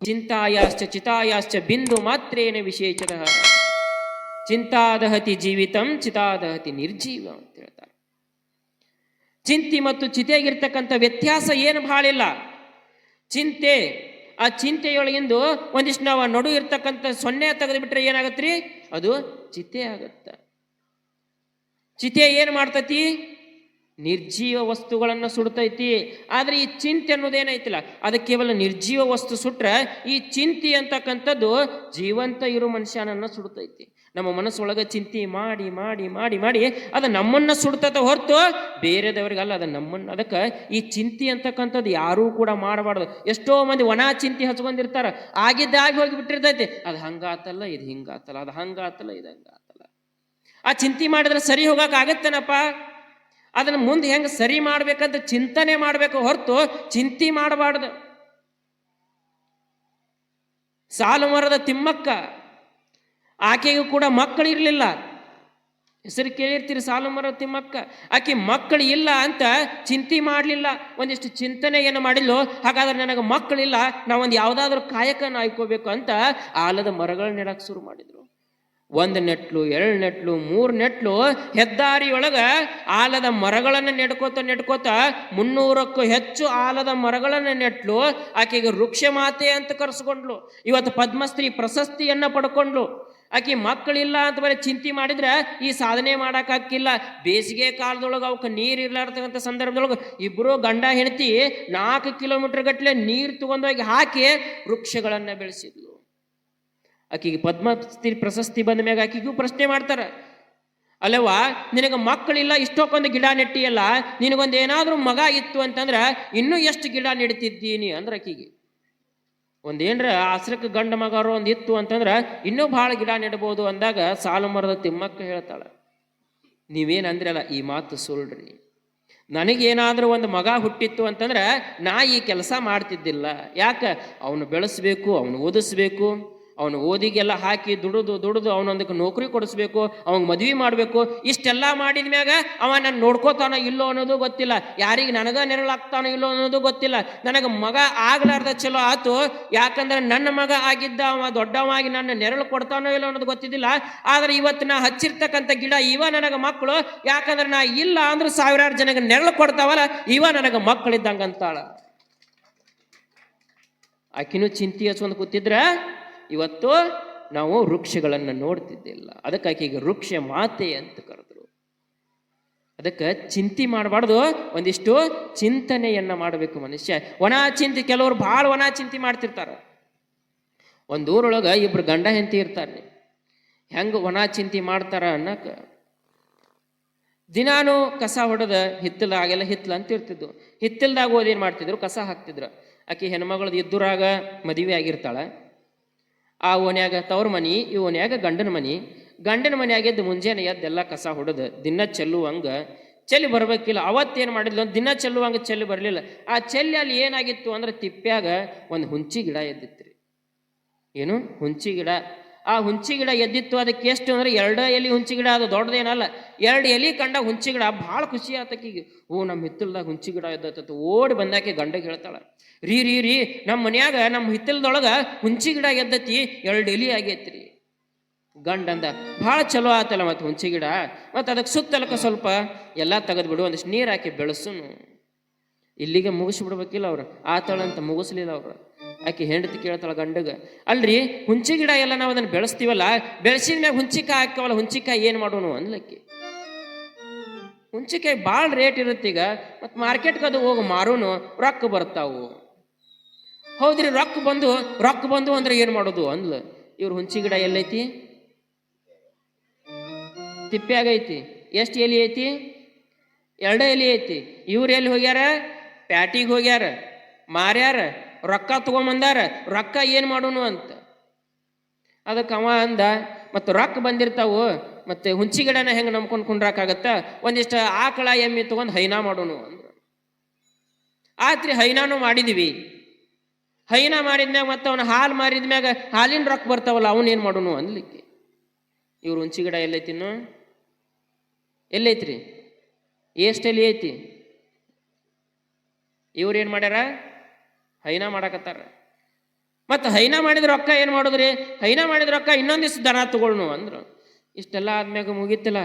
ಚಿಂತಾಯಾಶ್ಚ ಚಿತಾಯಾಶ್ಚ ಬಿಂದು ಮಾತ್ರೇನ ವಿಶೇಷತಃ ಚಿಂತಾದಹತಿ ಜೀವಿತಂ ಚಿತಾದಹತಿ ನಿರ್ಜೀವ ಅಂತ ಹೇಳ್ತಾರೆ. ಚಿಂತೆ ಮತ್ತು ಚಿತೆಗಿರ್ತಕ್ಕಂಥ ವ್ಯತ್ಯಾಸ ಏನು ಭಾಳಿಲ್ಲ. ಚಿಂತೆ, ಆ ಚಿಂತೆಯೊಳಗಿಂದು ಒಂದಿಷ್ಟು ನಾವು ನಡು ಇರ್ತಕ್ಕಂಥ ಸೊನ್ನೆ ತೆಗೆದು ಬಿಟ್ರೆ ಏನಾಗತ್ರಿ, ಅದು ಚಿತೆ ಆಗತ್ತ. ಚಿತೆ ಏನು ಮಾಡ್ತತಿ, ನಿರ್ಜೀವ ವಸ್ತುಗಳನ್ನು ಸುಡ್ತೈತಿ. ಆದರೆ ಈ ಚಿಂತೆ ಅನ್ನೋದೇನೈತಿಲ್ಲ, ಅದು ಕೇವಲ ನಿರ್ಜೀವ ವಸ್ತು ಸುಟ್ರೆ, ಈ ಚಿಂತೆ ಅಂತಕ್ಕಂಥದ್ದು ಜೀವಂತ ಇರೋ ಮನುಷ್ಯನನ್ನು ಸುಡ್ತೈತಿ. ನಮ್ಮ ಮನಸ್ಸೊಳಗೆ ಚಿಂತೆ ಮಾಡಿ ಮಾಡಿ ಮಾಡಿ ಮಾಡಿ ಅದು ನಮ್ಮನ್ನು ಸುಡ್ತತ ಹೊರತು ಬೇರೆದವ್ರಿಗಲ್ಲ, ಅದು ನಮ್ಮನ್ನು. ಅದಕ್ಕೆ ಈ ಚಿಂತೆ ಅಂತಕ್ಕಂಥದ್ದು ಯಾರೂ ಕೂಡ ಮಾಡಬಾರ್ದು. ಎಷ್ಟೋ ಮಂದಿ ಒಣ ಚಿಂತೆ ಹಚ್ಕೊಂಡಿರ್ತಾರೆ, ಆಗಿದ್ದಾಗಿ ಹೋಗಿ ಬಿಟ್ಟಿರ್ತೈತಿ. ಅದು ಹಂಗಾತಲ್ಲ, ಇದು ಹಿಂಗಾತಲ್ಲ, ಅದು ಹಂಗಾತಲ್ಲ, ಇದು ಹಂಗಾತಲ್ಲ. ಆ ಚಿಂತೆ ಮಾಡಿದ್ರೆ ಸರಿ ಹೋಗಕ್ಕೆ ಆಗತ್ತೇನಪ್ಪ? ಅದನ್ನು ಮುಂದೆ ಹೆಂಗೆ ಸರಿ ಮಾಡ್ಬೇಕಂತ ಚಿಂತನೆ ಮಾಡಬೇಕು ಹೊರತು ಚಿಂತೆ ಮಾಡಬಾರ್ದು. ಸಾಲು ಮರದ ತಿಮ್ಮಕ್ಕ, ಆಕೆಗೂ ಕೂಡ ಮಕ್ಕಳಿರಲಿಲ್ಲ. ಹೆಸರು ಕೇಳಿರ್ತೀರಿ, ಸಾಲು ಮರದ ತಿಮ್ಮಕ್ಕ. ಆಕೆ ಮಕ್ಕಳು ಇಲ್ಲ ಅಂತ ಚಿಂತೆ ಮಾಡಲಿಲ್ಲ, ಒಂದಿಷ್ಟು ಚಿಂತನೆಯನ್ನು ಮಾಡಿದ್ಲು. ಹಾಗಾದ್ರೆ ನನಗೆ ಮಕ್ಕಳಿಲ್ಲ, ನಾವೊಂದು ಯಾವುದಾದ್ರೂ ಕಾಯಕ ಆಯ್ಕೋಬೇಕು ಅಂತ ಆಲದ ಮರಗಳನ್ನ ನೆಡಕ್ಕೆ ಶುರು ಮಾಡಿದ್ರು. 1 ನೆಟ್ಲು, 2 ನೆಟ್ಲು, 3 ನೆಟ್ಲು, ಹೆದ್ದಾರಿಯೊಳಗೆ ಆಲದ ಮರಗಳನ್ನು ನೆಡ್ಕೋತ 300ಕ್ಕೂ ಹೆಚ್ಚು ಆಲದ ಮರಗಳನ್ನು ನೆಟ್ಲು. ಆಕೆಗೆ ವೃಕ್ಷ ಮಾತೆ ಅಂತ ಕರೆಸ್ಕೊಂಡ್ಲು. ಇವತ್ತು ಪದ್ಮಶ್ರೀ ಪ್ರಶಸ್ತಿಯನ್ನು ಪಡ್ಕೊಂಡ್ಲು. ಆಕೆ ಮಕ್ಕಳಿಲ್ಲ ಅಂತ ಬರೀ ಚಿಂತೆ ಮಾಡಿದ್ರೆ ಈ ಸಾಧನೆ ಮಾಡೋಕ್ಕಾಗಿಲ್ಲ. ಬೇಸಿಗೆ ಕಾಲದೊಳಗೆ ಅವಕ್ಕೆ ನೀರು ಇರ್ಲಾರ್ತಕ್ಕಂಥ ಸಂದರ್ಭದೊಳಗೆ ಇಬ್ಬರು ಗಂಡ ಹೆಂಡತಿ 4 ಕಿಲೋಮೀಟರ್ ಗಟ್ಟಲೆ ನೀರು ತಗೊಂಡೋಗಿ ಹಾಕಿ ವೃಕ್ಷಗಳನ್ನು ಬೆಳೆಸಿದ್ಲು. ಆಕೆಗೆ ಪದ್ಮಶ್ರೀ ಪ್ರಶಸ್ತಿ ಬಂದ ಮ್ಯಾಗ ಆಕೆಗೂ ಪ್ರಶ್ನೆ ಮಾಡ್ತಾರೆ, ಅಲ್ಲವಾ ನಿನಗೆ ಮಕ್ಕಳಿಲ್ಲ, ಇಷ್ಟಕ್ಕೊಂದು ಗಿಡ ನೆಟ್ಟಿಯಲ್ಲ, ನಿನಗೊಂದು ಏನಾದರೂ ಮಗ ಇತ್ತು ಅಂತಂದ್ರೆ ಇನ್ನೂ ಎಷ್ಟು ಗಿಡ ನೆಡ್ತಿದ್ದೀನಿ ಅಂದ್ರೆ, ಆಕೆಗೆ ಒಂದೇನ್ರ ಆಶ್ರಕ್ಕೆ ಗಂಡ ಮಗಾರೋ ಒಂದು ಇತ್ತು ಅಂತಂದ್ರೆ ಇನ್ನೂ ಭಾಳ ಗಿಡ ನೆಡ್ಬೋದು ಅಂದಾಗ ಸಾಲು ಮರದ ತಿಮ್ಮಕ್ಕ ಹೇಳ್ತಾಳೆ, ನೀವೇನಂದ್ರಲ್ಲ ಈ ಮಾತು ಸುಳ್ಳ್ರಿ. ನನಗೇನಾದರೂ ಒಂದು ಮಗ ಹುಟ್ಟಿತ್ತು ಅಂತಂದ್ರೆ ನಾ ಈ ಕೆಲಸ ಮಾಡ್ತಿದ್ದಿಲ್ಲ. ಯಾಕೆ? ಅವನು ಬೆಳೆಸ್ಬೇಕು, ಅವನು ಓದಿಸ್ಬೇಕು, ಅವನು ಓದಿಗೆಲ್ಲ ಹಾಕಿ ದುಡಿದು ಅವನೊಂದಕ್ಕೆ ನೌಕರಿ ಕೊಡಿಸ್ಬೇಕು, ಅವನಿಗೆ ಮದುವೆ ಮಾಡಬೇಕು. ಇಷ್ಟೆಲ್ಲ ಮಾಡಿದ ಮ್ಯಾಗ ಅವ ನಾನು ನೋಡ್ಕೋತಾನೋ ಇಲ್ಲೋ ಅನ್ನೋದು ಗೊತ್ತಿಲ್ಲ, ಯಾರಿಗೆ ನನಗೆ ನೆರಳಾಗ್ತಾನೋ ಇಲ್ಲೋ ಅನ್ನೋದು ಗೊತ್ತಿಲ್ಲ. ನನಗೆ ಮಗ ಆಗ್ಲಾರ್ದ ಚಲೋ ಆತು, ಯಾಕಂದ್ರೆ ನನ್ನ ಮಗ ಆಗಿದ್ದ ಅವ ದೊಡ್ಡವಾಗಿ ನನ್ನ ನೆರಳು ಕೊಡ್ತಾನೋ ಇಲ್ಲೋ ಅನ್ನೋದು ಗೊತ್ತಿದ್ದಿಲ್ಲ. ಆದರೆ ಇವತ್ತು ನಾ ಹಚ್ಚಿರ್ತಕ್ಕಂಥ ಗಿಡ ಇವ ನನಗೆ ಮಕ್ಕಳು, ಯಾಕಂದ್ರೆ ನಾ ಇಲ್ಲ ಅಂದ್ರೆ 1000 ಜನಕ್ಕೆ ನೆರಳು ಕೊಡ್ತಾವಲ್ಲ, ಇವ ನನಗೆ ಮಕ್ಕಳಿದ್ದಂಗಂತಾಳ. ಆಕಿನೂ ಚಿಂತೆ ಹಚ್ಕೊಂಡು ಕೂತಿದ್ರೆ ಇವತ್ತು ನಾವು ವೃಕ್ಷಗಳನ್ನು ನೋಡ್ತಿದ್ದಿಲ್ಲ. ಅದಕ್ಕೆ ಆಕೆಗೆ ವೃಕ್ಷ ಮಾತೆ ಅಂತ ಕರೆದ್ರು. ಅದಕ್ಕೆ ಚಿಂತೆ ಮಾಡಬಾರ್ದು, ಒಂದಿಷ್ಟು ಚಿಂತನೆಯನ್ನ ಮಾಡಬೇಕು ಮನುಷ್ಯ. ಒಣ ಚಿಂತೆ, ಕೆಲವರು ಭಾಳ ಒಣ ಚಿಂತೆ ಮಾಡ್ತಿರ್ತಾರೆ. ಒಂದು ಊರೊಳಗೆ 2 ಗಂಡ ಹೆಂಡತಿ ಇರ್ತಾರೆ. ಹೆಂಗೆ ಒಣ ಚಿಂತೆ ಮಾಡ್ತಾರ ಅನ್ನಕ, ದಿನಾನು ಕಸ ಹೊಡೆದ ಹಿತ್ತಲಾಗೆಲ್ಲ ಹಿತ್ತಲ ಅಂತ ಇರ್ತಿದ್ವು. ಹಿತ್ತಲ್ದಾಗ ಓದೇನು ಮಾಡ್ತಿದ್ರು, ಕಸ ಹಾಕ್ತಿದ್ರು. ಆಕೆ ಹೆಣ್ಮಗಳದ್ದು ಇದ್ದೂರಾಗ ಮದುವೆ ಆಗಿರ್ತಾಳೆ. ಆ ಓನ್ಯಾಗ ತವ್ರ ಮನೆ, ಈ ಓನ್ಯಾಗ ಗಂಡನ ಮನೆ. ಗಂಡನ ಮನೆಯಾಗೆದ್ದು ಮುಂಜಾನೆ ಎದ್ದೆಲ್ಲ ಕಸ ಹೊಡೆದು ದಿನ ಚೆಲ್ಲುವಂಗೆ ಚೆಲ್ಲಿ ಬರಬೇಕಿಲ್ಲ. ಅವತ್ತೇನು ಮಾಡಿದ್ಲು, ದಿನ ಚೆಲ್ಲುವಂಗೆ ಚೆಲ್ಲಿ ಬರಲಿಲ್ಲ. ಆ ಚೆಲ್ಲಿ ಅಲ್ಲಿ ಏನಾಗಿತ್ತು ಅಂದ್ರೆ ತಿಪ್ಪ್ಯಾಗ ಒಂದು ಹುಂಚಿ ಗಿಡ ಎದ್ದಿತ್ತು ರೀ. ಏನು ಹುಂಚಿ ಗಿಡ. ಆ ಹುಂಚಿ ಗಿಡ ಎದ್ದಿತ್ತು. ಅದಕ್ಕೆ ಎಷ್ಟು ಅಂದ್ರೆ 2 ಎಲೆ ಹುಂಚಿ ಗಿಡ, ಅದು ದೊಡ್ಡದೇನಲ್ಲ. 2 ಎಲೆ ಕಂಡ ಹುಂಚಿ ಗಿಡ. ಭಾಳ ಖುಷಿ ಆತಕ್ಕಿಗೆ. ನಮ್ಮ ಹಿತ್ತಲ್ದಾಗ ಹುಂಚಿ ಗಿಡ ಎದ್ದತ್ತು. ಓಡಿ ಬಂದಾಕೆ ಗಂಡಗೆ ಹೇಳ್ತಾಳೆ, ರೀ ನಮ್ಮ ಮನ್ಯಾಗ ನಮ್ಮ ಹಿತ್ತಲ್ದೊಳಗೆ ಹುಂಚಿ ಗಿಡ ಎದ್ದತಿ, 2 ಎಲೆ ಆಗೈತ್ರಿ. ಗಂಡಂದ ಭಾಳ ಚಲೋ ಆತಲ್ಲ ಮತ್ತು ಹುಂಚಿ ಗಿಡ, ಮತ್ತು ಅದಕ್ಕೆ ಸುತ್ತಲಕ್ಕ ಸ್ವಲ್ಪ ಎಲ್ಲ ತೆಗೆದ್ಬಿಡು, ಒಂದಿಷ್ಟು ನೀರು ಹಾಕಿ ಬೆಳೆಸುನು. ಇಲ್ಲಿಗೆ ಮುಗಿಸ್ಬಿಡ್ಬೇಕಿಲ್ಲ ಅವ್ರು. ಆತಳಂತ ಮುಗಿಸ್ಲಿಲ್ಲ ಅವ್ರು. ಆಕೆ ಹೆಂಡತಿ ಕೇಳ್ತಾಳ ಗಂಡಗ, ಅಲ್ರಿ ಹುಂಚಿ ಗಿಡ ಎಲ್ಲ ನಾವು ಅದನ್ನು ಬೆಳೆಸ್ತೀವಲ್ಲ, ಬೆಳೆಸಿದ ಮ್ಯಾಗ ಹುಂಚಿಕಾಯಿ ಹಾಕವಲ್ಲ, ಹುಂಚಿಕಾಯಿ ಏನು ಮಾಡೋನು ಅಂದ್ಲಕ್ಕಿ. ಹುಂಚಿಕಾಯಿ ಭಾಳ ರೇಟ್ ಇರುತ್ತೆ ಈಗ, ಮತ್ತು ಮಾರ್ಕೆಟ್ಗೆ ಅದು ಹೋಗಿ ಮಾರೋನು, ರೊಕ್ಕ ಬರ್ತಾವು. ಹೌದ್ರಿ, ರೊಕ್ಕ ಬಂದು ಅಂದ್ರೆ ಏನು ಮಾಡೋದು ಅಂದ್ಲು. ಇವ್ರು ಹುಂಚಿ ಗಿಡ ಎಲ್ಲೈತಿ, ತಿಪ್ಪ್ಯಾಗೈತಿ. ಎಷ್ಟು ಎಲೆ ಐತಿ? 2 ಎಲೆ ಐತಿ. ಇವ್ರು ಎಲ್ಲಿ ಹೋಗ್ಯಾರ? ಪ್ಯಾಟಿಗೆ ಹೋಗ್ಯಾರ, ಮಾರ್ಯಾರ, ರೊಕ್ಕ ತೊಗೊಂಬಂದಾರ. ರೊಕ್ಕ ಏನು ಮಾಡೋನು ಅಂತ. ಅದಕ್ಕೆ ಅವ ಅಂದ, ಮತ್ತು ರೊಕ್ಕ ಬಂದಿರ್ತಾವು, ಮತ್ತು ಹುಂಚಿ ಗಿಡನ ಹೆಂಗೆ ನಂಬ್ಕೊಂಡು ಕುಂಡ್ರಾಕಾಗತ್ತ, ಒಂದಿಷ್ಟು ಆಕಳ ಎಮ್ಮೆ ತೊಗೊಂಡು ಹೈನಾ ಮಾಡೋನು ಅಂದ್ರು. ಆತ್ರಿ, ಹೈನಾನು ಮಾಡಿದ್ವಿ. ಹೈನಾ ಮಾಡಿದ್ಮ್ಯಾಗ ಮತ್ತು ಅವನು ಹಾಲು ಮಾರಿದ್ಮ್ಯಾಗ ಹಾಲಿನ ರೊಕ್ಕ ಬರ್ತಾವಲ್ಲ, ಅವನೇನು ಮಾಡೋನು ಅನ್ಲಿಕ್ಕೆ. ಇವ್ರು ಹುಂಚಿ ಗಿಡ ಎಲ್ಲೈತಿನ್ನು? ಎಲ್ಲೈತ್ರಿ? ಎಷ್ಟೆಲ್ಲಿ ಐತಿ? ಇವ್ರು ಏನು ಮಾಡ್ಯಾರ? ಹೈನಾ ಮಾಡಕತ್ತಾರ. ಮತ್ತು ಹೈನ ಮಾಡಿದ ರೊಕ್ಕ ಏನು ಮಾಡಿದ್ರಿ? ಹೈನ ಮಾಡಿದ ರೊಕ್ಕ ಇನ್ನೊಂದಿಷ್ಟು ದನ ತಗೊಳ್ನು ಅಂದ್ರು. ಇಷ್ಟೆಲ್ಲ ಆದ್ಮ್ಯಾಗ ಮುಗೀತಿಲ್ಲ.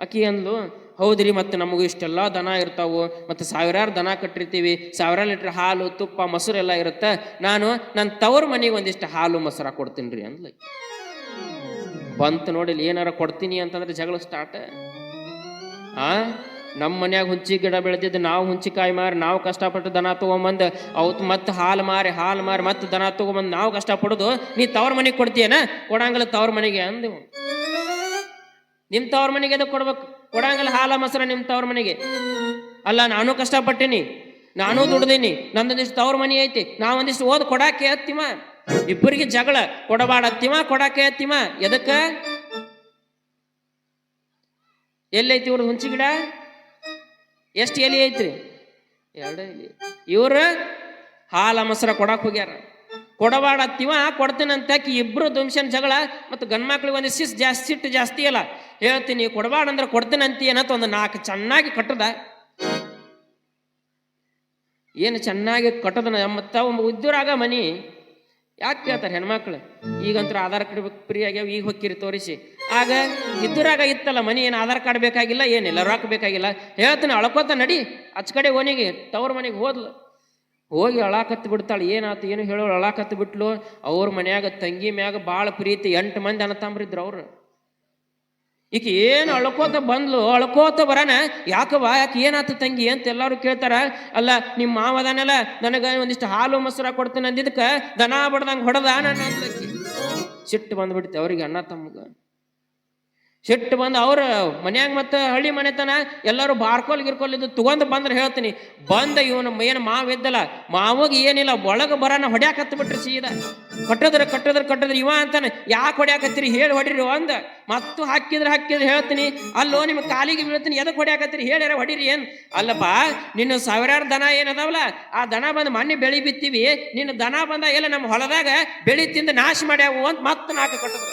ಆಕಿ ಅಂದ್ಲು, ಹೌದ್ರಿ, ಮತ್ತು ನಮಗೂ ಇಷ್ಟೆಲ್ಲ ದನ ಇರ್ತಾವು, ಮತ್ತು ಸಾವಿರಾರು ದನ ಕಟ್ಟಿರ್ತೀವಿ, ಸಾವಿರಾರು ಲೀಟ್ರ್ ಹಾಲು ತುಪ್ಪ ಮೊಸರು ಎಲ್ಲ ಇರುತ್ತೆ, ನಾನು ನನ್ನ ತವ್ರ ಮನೆಗೆ ಒಂದಿಷ್ಟು ಹಾಲು ಮೊಸರ ಕೊಡ್ತೀನಿ ರೀ ಅಂದ್ಲ. ಬಂತು ನೋಡಿ, ಏನಾರ ಕೊಡ್ತೀನಿ ಅಂತಂದ್ರೆ ಜಗಳ ಸ್ಟಾರ್ಟ್. ನಮ್ಮ ಮನ್ಯಾಗ ಹುಂಚಿ ಗಿಡ ಬೆಳೆದಿದ್ದು, ನಾವು ಹುಂಚಿಕಾಯಿ ಮಾರಿ ನಾವು ಕಷ್ಟಪಟ್ಟು ದನ ತೊಗೊಂಬಂದು ಅವತ್ತು ಮತ್ತೆ ಹಾಲು ಮಾರಿ ಮತ್ತೆ ದನ ತೊಗೊಂಬಂದು ನಾವು ಕಷ್ಟಪಡೋದು, ನೀ ತವ್ರ ಮನೆಗೆ ಕೊಡ್ತೀಯನ? ಕೊಡಂಗಲ್ಲ ತವ್ರ ಮನೆಗೆ ಅಂದೆವು. ನಿಮ್ಮ ತವ್ರ ಮನೆಗೆ ಅದಕ್ಕೆ ಕೊಡ್ಬೇಕು, ಕೊಡಂಗಲ್ಲ ಹಾಲ ಮೊಸರ ನಿಮ್ಮ ತವ್ರ ಮನೆಗೆ. ಅಲ್ಲ, ನಾನು ಕಷ್ಟಪಟ್ಟಿನಿ, ನಾನು ದುಡ್ದೀನಿ, ನಂದೊಂದಿಷ್ಟು ತವ್ರ ಮನೆ ಐತಿ, ನಾವೊಂದಿಷ್ಟು ಓದ್ ಕೊಡಾಕೆ ಹತ್ತಿಮ. ಇಬ್ಬರಿಗೆ ಜಗಳ, ಕೊಡಬಾಡ ಹತ್ತಿಮ, ಕೊಡಾಕೆ ಹತ್ತಿಮ. ಎದಕ್ಕ? ಎಲ್ಲೈತಿ ಇವ್ರದ್ದು ಹುಂಚಿ ಗಿಡ? ಎಷ್ಟು ಎಲಿ ಐತ್ರಿ? 2 ಎಲಿ. ಇವ್ರ ಹಾಲ ಮೊಸರ ಕೊಡಾಕ್ ಹೋಗ್ಯಾರ. ಕೊಡಬಾಡ ಹತ್ತಿವ, ಕೊಡ್ತೀನಂತ ಇಬ್ರು ದುಮ್ಸನ್ ಜಗಳ. ಮತ್ತು ಗಂಡ್ಮಕ್ಳಿಗೆ ಒಂದು ಸಿಟ್ಟು ಜಾಸ್ತಿ ಅಲ್ಲ. ಹೇಳ್ತೀನಿ ಕೊಡಬಾಡ ಅಂದ್ರೆ ಕೊಡ್ತೀನಂತಿ ಏನತ್ತ ಒಂದು 4 ಚೆನ್ನಾಗಿ ಕಟ್ಟದ. ಏನು ಚೆನ್ನಾಗಿ ಕಟ್ಟದ ಮತ್ತ ಉದ್ದೂರಾಗ ಮನಿ. ಯಾಕೆ ಕೇಳ್ತಾರೆ ಹೆಣ್ಮಕ್ಳು? ಈಗಂತೂ ಆಧಾರ್ ಕಾರ್ಡ್ ಫ್ರೀ ಆಗ್ಯಾವ, ಈಗ ಹೊಕ್ಕಿರಿ ತೋರಿಸಿ. ಆಗ ಇದ್ದೂರಾಗ ಇತ್ತಲ್ಲ ಮನಿ, ಏನು ಆಧಾರ್ ಕಾರ್ಡ್ ಬೇಕಾಗಿಲ್ಲ, ಏನಿಲ್ಲ, ರೊಕ್ಕ ಬೇಕಾಗಿಲ್ಲ. ಹೇಳ್ತೀನಿ ಅಳ್ಕೋತ ನಡಿ ಅಚ್ ಕಡೆ ಓನಿಗೆ ತವ್ರ ಮನೆಗೆ ಹೋದ್ಲು. ಹೋಗಿ ಅಳಾಕತ್ತು ಬಿಡ್ತಾಳೆ. ಏನಾಯ್ತು ಏನು ಹೇಳೋಳು? ಅಳಾಕತ್ತು ಬಿಟ್ಲು. ಅವ್ರ ಮನ್ಯಾಗ ತಂಗಿ ಮ್ಯಾಗ ಭಾಳ ಪ್ರೀತಿ, 8 ಮಂದಿ ಅಣ್ಣತಂಬ್ರಿದ್ರು ಅವ್ರು. ಈಕೆ ಏನು ಅಳ್ಕೋತ ಬಂದ್ಲು. ಅಳ್ಕೋತ ಬರಾನ, ಯಾಕವ್ವ, ಯಾಕೆ ಏನಾಯ್ತು ತಂಗಿ ಅಂತ ಎಲ್ಲರೂ ಕೇಳ್ತಾರ. ಅಲ್ಲ, ನಿಮ್ಮ ಮಾವದಾನೆಲ್ಲ ನನಗೆ ಒಂದಿಷ್ಟು ಹಾಲು ಮೊಸರ ಕೊಡ್ತೇನೆ ಅಂದಿದ್ದಕ್ಕೆ ದನ ಬಡ್ದಂಗೆ ಹೊಡೆದ ನಾನು ಅಂದ್ಲಕ್ಕಿ. ಸಿಟ್ಟು ಬಂದ್ಬಿಡ್ತೆ ಅವ್ರಿಗೆ, ಅಣ್ಣ ತಮ್ಮಗ ಸಿಟ್ಟು ಬಂದು ಅವ್ರ ಮನ್ಯಾಗ ಮತ್ತೆ ಹಳ್ಳಿ ಮನೆತನ ಎಲ್ಲರೂ ಬಾರ್ಕೋಲ್ ಗಿರ್ಕೋಲಿದ್ದು ತಗೊಂಡು ಬಂದ್ರೆ ಹೇಳ್ತೀನಿ. ಬಂದ ಇವನು ಏನು ಮಾವ ಇದ್ದಲ್ಲ, ಮಾವಗೆ ಏನಿಲ್ಲ, ಒಳಗೆ ಬರಾನ ಹೊಡ್ಯಾಕತ್ತು ಬಿಟ್ರಿ ಸೀದಾ. ಕಟ್ಟದ್ರ ಇವ ಅಂತಾನೆ, ಯಾಕೆ ಹೊಡ್ಯಾಕತ್ತೀರಿ ಹೇಳಿ ಹೊಡಿರಿ ಅಂದ. ಮತ್ತು ಹಾಕಿದ್ರೆ ಹೇಳ್ತೀನಿ, ಅಲ್ಲೋ ನಿಮ್ಮ ಕಾಲಿಗೆ ಬೀಳ್ತೀನಿ, ಎದಕ್ಕೆ ಹೊಡ್ಯಾಕತ್ತೀರಿ ಹೇಳ್ಯಾರ ಹೊಡಿರಿ ಏನು? ಅಲ್ಲಪ್ಪ, ನಿನ್ನ ಸಾವಿರಾರು ದನ ಏನದಾವಲ್ಲ, ಆ ದನ ಬಂದು ಮೊನ್ನೆ ಬೆಳಿ ಬಿತ್ತೀವಿ, ನಿನ್ನ ದನ ಬಂದ ಎಲ್ಲ ನಮ್ಮ ಹೊಲದಾಗ ಬೆಳಿ ತಿಂದು ನಾಶ ಮಾಡ್ಯಾವು ಅಂತ ಮತ್ತೆ 4 ಕಟ್ಟಿದ್ರು.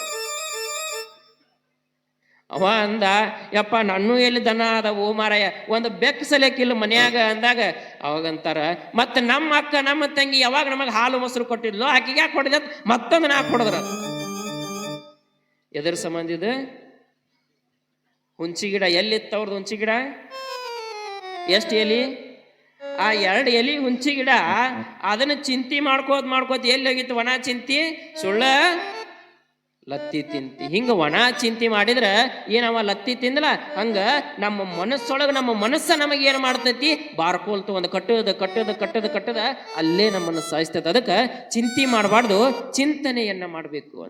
ಅವ ಅಂದ, ಯಪ್ಪ ನನ್ನೂ ಎಲ್ಲಿ ದನ ಅದಾವು ಮಾರಾಯ, ಒಂದು ಬೆಕ್ಕ ಸಲಕ್ಕಿಲ್ಲ ಮನ್ಯಾಗ ಅಂದಾಗ ಅವಾಗಂತಾರ, ಮತ್ತೆ ನಮ್ಮ ಅಕ್ಕ ನಮ್ಮ ತಂಗಿ ಯಾವಾಗ ನಮಗೆ ಹಾಲು ಮೊಸರು ಕೊಟ್ಟಿದ್ಲು, ಆಕೆಗೆ ಯಾಕೆ ಹೊಡೆದ ಮತ್ತೊಂದು 4 ಹೊಡೆದ್ರ. ಎದ್ರ ಸಂಬಂಧ ಇದು? ಹುಂಚಿ ಗಿಡ ಎಲ್ಲಿತ್ತು ಅವ್ರದ್ದು? ಹುಂಚಿ ಗಿಡ ಎಷ್ಟು ಎಲಿ? ಆ 2 ಎಲಿ ಹುಂಚಿ ಗಿಡ. ಅದನ್ನ ಚಿಂತಿ ಮಾಡ್ಕೋತ ಎಲ್ಲಿ ಹೋಗಿತ್ತು? ಒಣ ಚಿಂತಿ, ಸುಳ್ಳ ಲತ್ತಿ ತಿಂತಿ. ಹಿಂಗ ಒಣ ಚಿಂತಿ ಮಾಡಿದ್ರೆ ಏನವ ಲತ್ತಿ ತಿಂದಲ, ಹಂಗ ನಮ್ಮ ಮನಸ್ಸೊಳಗೆ ನಮ್ಮ ಮನಸ್ಸ ನಮಗೆ ಏನು ಮಾಡ್ತೈತಿ? ಬಾರ್ಕೋಲ್ತು ಒಂದು ಕಟ್ಟದ ಅಲ್ಲೇ ನಮ್ಮನ್ನು ಸಾಯಿಸ್ತೈತೆ. ಅದಕ್ಕೆ ಚಿಂತಿ ಮಾಡಬಾರ್ದು, ಚಿಂತನೆಯನ್ನ ಮಾಡಬೇಕು ಅಂತ.